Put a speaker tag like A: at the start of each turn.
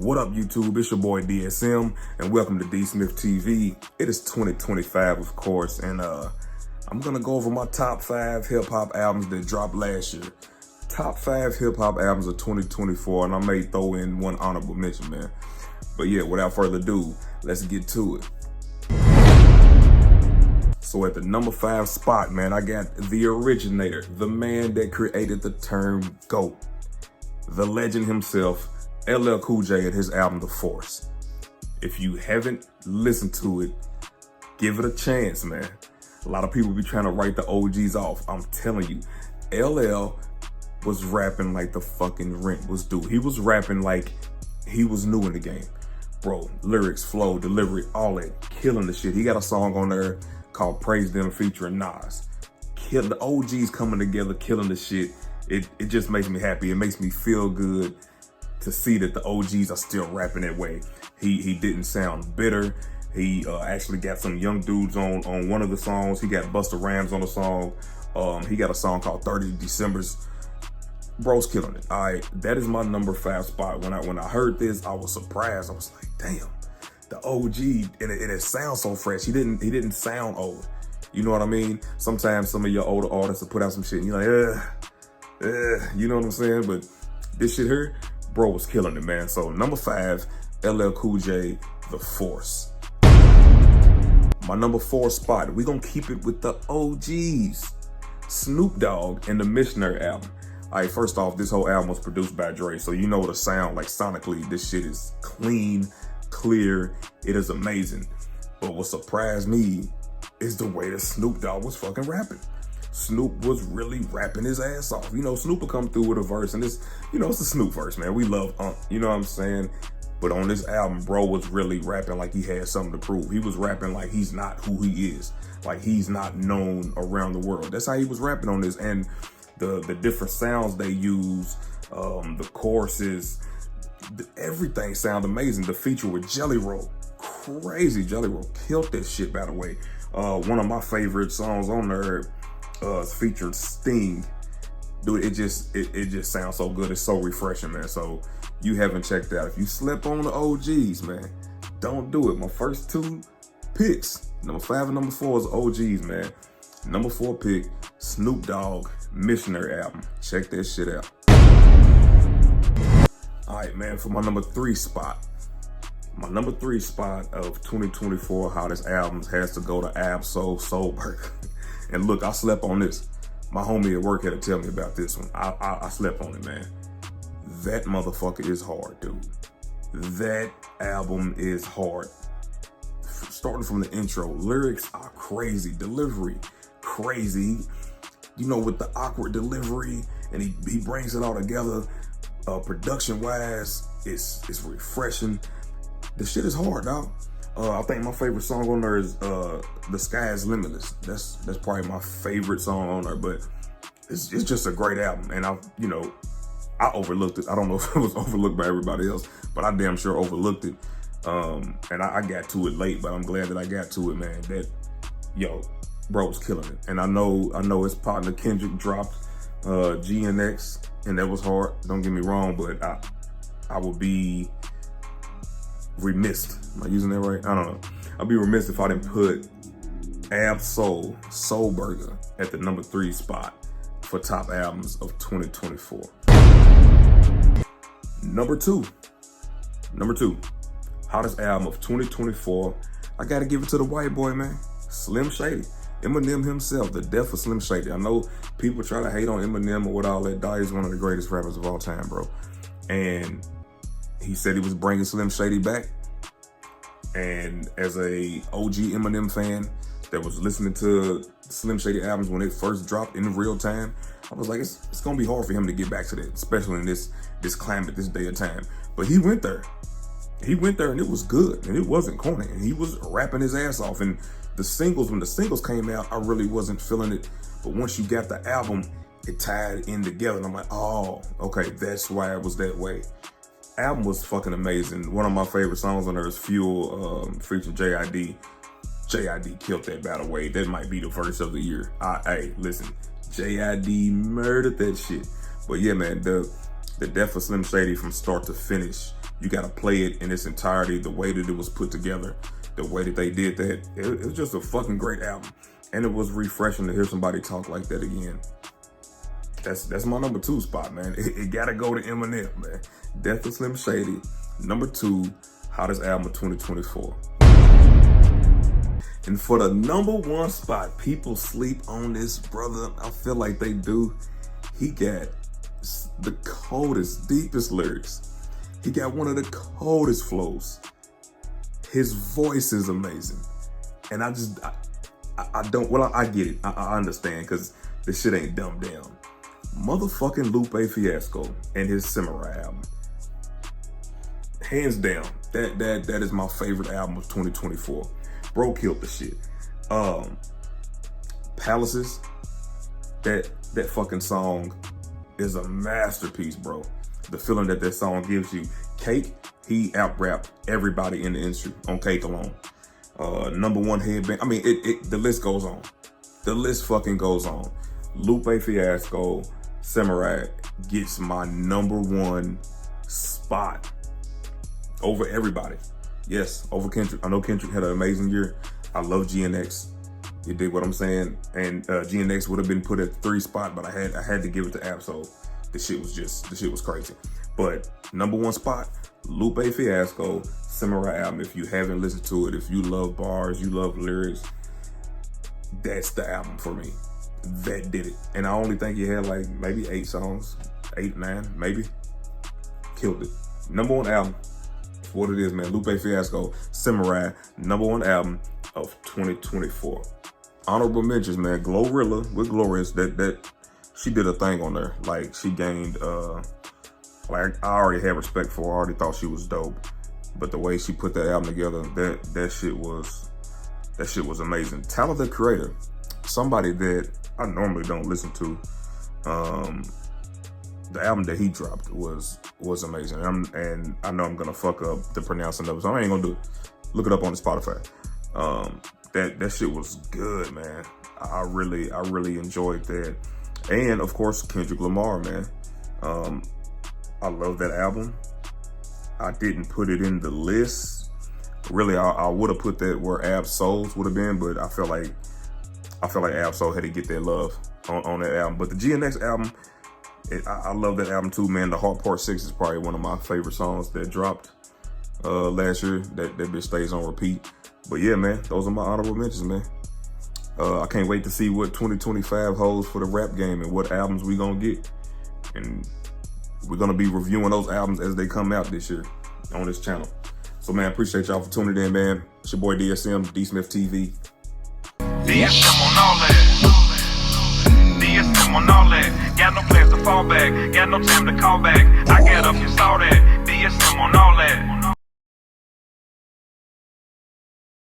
A: What up, YouTube? It's your boy DSM, and welcome to D Smith TV. It is 2025, of course, and I'm gonna go over my top 5 hip-hop albums that dropped last year. Top 5 hip-hop albums of 2024, and I may throw in one honorable mention, man. But yeah, without further ado, let's get to it. So at the number 5 spot, man, I got the originator, the man that created the term GOAT, the legend himself, LL Cool J, and his album, The Force. If you haven't listened to it, give it a chance, man. A lot of people be trying to write the OGs off. I'm telling you, LL was rapping like the fucking rent was due. He was rapping like he was new in the game. Bro, lyrics, flow, delivery, all that, killing the shit. He got a song on there called Praise Them featuring Nas. Kill the OGs coming together, killing the shit. It just makes me happy. It makes me feel good to see that the OGs are still rapping that way. He didn't sound bitter. He actually got some young dudes on one of the songs. He got Busta Rhymes on the song. He got a song called 30 Decembers. Bro's killing it. All right, that is my number 5 spot. When I heard this, I was surprised. I was like, damn, the OG, and it sounds so fresh. He didn't sound old. You know what I mean? Sometimes some of your older artists will put out some shit and you're like, you know what I'm saying? But this shit here, bro was killing it, man. So number 5, LL Cool J, The Force. My number 4 spot, we gonna keep it with the OGs. Snoop Dogg and the Missionary album. All right, first off, this whole album was produced by Dre, so you know the sound, like sonically, this shit is clean, clear, it is amazing. But what surprised me is the way that Snoop Dogg was fucking rapping. Snoop was really rapping his ass off. You know, Snoop will come through with a verse, and it's, you know, it's a Snoop verse, man. We love you know what I'm saying? But on this album, bro was really rapping like he had something to prove. He was rapping like he's not who he is. Like he's not known around the world. That's how he was rapping on this. And the different sounds they use, the choruses, everything sounded amazing. The feature with Jelly Roll, crazy. Jelly Roll killed that shit, by the way. One of my favorite songs on there featured Sting. Dude, it just sounds so good. It's so refreshing, man. So you haven't checked out. If you slept on the OGs, man, don't do it. My first 2 picks, number 5 and number 4 is OGs, man. Number 4 pick, Snoop Dogg, Missionary album. Check that shit out. All right, man, for my number 3 spot. My number 3 spot of 2024 hottest albums has to go to Ab-Soul Soulburger. And look, I slept on this. My homie at work had to tell me about this one. I slept on it, man. That motherfucker is hard, dude. That album is hard. Starting from the intro, lyrics are crazy, delivery, crazy. You know, with the awkward delivery, and he brings it all together. Production-wise, it's refreshing. The shit is hard, dog. I think my favorite song on there is The Sky is Limitless. That's probably my favorite song on there, but it's just a great album. And I overlooked it. I don't know if it was overlooked by everybody else, but I damn sure overlooked it. And I got to it late, but I'm glad that I got to it, man. That, bro's killing it. And I know his partner Kendrick dropped GNX, and that was hard. Don't get me wrong, but I would be remiss. Am I using that right? I don't know. I'd be remiss if I didn't put Ab-Soul Soulburger at the number 3 spot for top albums of 2024. Number two, hottest album of 2024. I gotta give it to the white boy, man. Slim Shady. Eminem himself, the death of Slim Shady. I know people try to hate on Eminem or what all that. Dog is one of the greatest rappers of all time, bro. And he said he was bringing Slim Shady back. And as a OG Eminem fan that was listening to Slim Shady albums when it first dropped in real time, I was like, it's gonna be hard for him to get back to that, especially in this climate, this day of time. But he went there. And it was good, and it wasn't corny. And he was rapping his ass off. And the singles, when the singles came out, I really wasn't feeling it. But once you got the album, it tied in together. And I'm like, oh, okay, that's why it was that way. Album was fucking amazing. One of my favorite songs on there is Fuel, featuring JID. JID killed that, by the way. That might be the verse of the year. Hey, listen, JID murdered that shit. But yeah, man, the death of Slim Shady from start to finish, You gotta play it in its entirety, the way that it was put together, the way that they did that. It was just a fucking great album. And it was refreshing to hear somebody talk like that again. That's my number 2 spot, man. It gotta go to Eminem, man. Death of Slim Shady, number 2, hottest album of 2024. And for the number 1 spot, people sleep on this brother. I feel like they do. He got the coldest, deepest lyrics. He got one of the coldest flows. His voice is amazing. And I get it. I understand, because this shit ain't dumbed down. Motherfucking Lupe Fiasco and his Samurai album. Hands down, that is my favorite album of 2024. Bro killed the shit. Palaces, that fucking song is a masterpiece, bro. The feeling that song gives you. Cake, he out-rapped everybody in the industry on Cake alone. Number 1 headband. I mean, the list goes on. The list fucking goes on. Lupe Fiasco, Samurai gets my number 1 spot over everybody. Yes, over Kendrick. I know Kendrick had an amazing year. I love GNX. You dig what I'm saying? And GNX would have been put at 3 spot, but I had to give it to Ab-Soul. The shit was crazy. But number 1 spot, Lupe Fiasco, Samurai album. If you haven't listened to it, if you love bars, you love lyrics, that's the album for me. That did it. And I only think he had like maybe 8 songs, 8, 9, maybe. Killed it. Number 1 album. That's what it is, man. Lupe Fiasco, Samurai, number 1 album of 2024. Honorable mentions, man. Glorilla with Glorious, that she did a thing on there. Like, she gained, like, I already had respect for her. I already thought she was dope. But the way she put that album together, that shit was amazing. Tyler, the Creator, somebody that I normally don't listen to. The album that he dropped was amazing. And I know I'm gonna fuck up the pronouncing of it, so I ain't gonna do it. Look it up on the Spotify. That shit was good, man. I really enjoyed that. And of course, Kendrick Lamar, man. I love that album. I didn't put it in the list. Really, I would have put that where Ab-Soul would have been, but I felt like Ab-Soul had to get that love on that album. But the GNX album, I love that album too, man. The Heart Part 6 is probably one of my favorite songs that dropped last year. That bitch stays on repeat. But yeah, man, those are my honorable mentions, man. I can't wait to see what 2025 holds for the rap game and what albums we gonna get. And we're gonna be reviewing those albums as they come out this year on this channel. So man, appreciate y'all for tuning in, man. It's your boy DSM, D Smith TV.
B: DSM on all that. DSM on all that. Got no plans to fall back. Got no time to call back. I got up and saw that. DSM on all that.